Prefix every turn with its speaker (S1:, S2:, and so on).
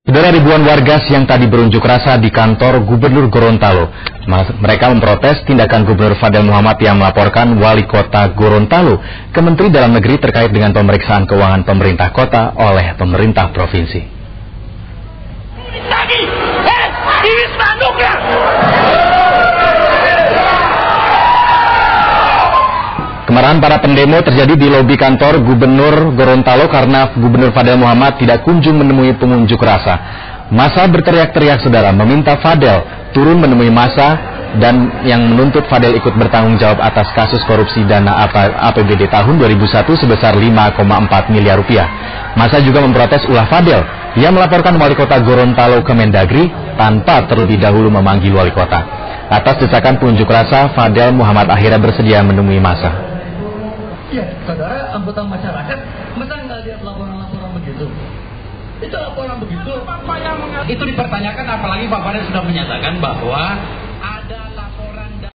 S1: Saudara, ribuan warga siang tadi berunjuk rasa di kantor Gubernur Gorontalo. Mereka memprotes tindakan Gubernur Fadel Muhammad yang melaporkan Wali Kota Gorontalo ke Menteri Dalam Negeri terkait dengan pemeriksaan keuangan pemerintah kota oleh pemerintah provinsi. Kemarahan para pendemo terjadi di lobi kantor Gubernur Gorontalo karena Gubernur Fadel Muhammad tidak kunjung menemui pengunjuk rasa. Massa berteriak-teriak, saudara, meminta Fadel turun menemui massa dan yang menuntut Fadel ikut bertanggung jawab atas kasus korupsi dana APBD tahun 2001 sebesar 5,4 miliar rupiah. Massa juga memprotes ulah Fadel yang melaporkan Wali Kota Gorontalo ke Mendagri tanpa terlebih dahulu memanggil Wali Kota. Atas desakan pengunjuk rasa, Fadel Muhammad akhirnya bersedia menemui massa.
S2: Ya, saudara anggota masyarakat, masa nggak lihat laporan-laporan begitu? Itu laporan begitu.
S3: Itu dipertanyakan, apalagi Pak Fadel sudah menyatakan bahwa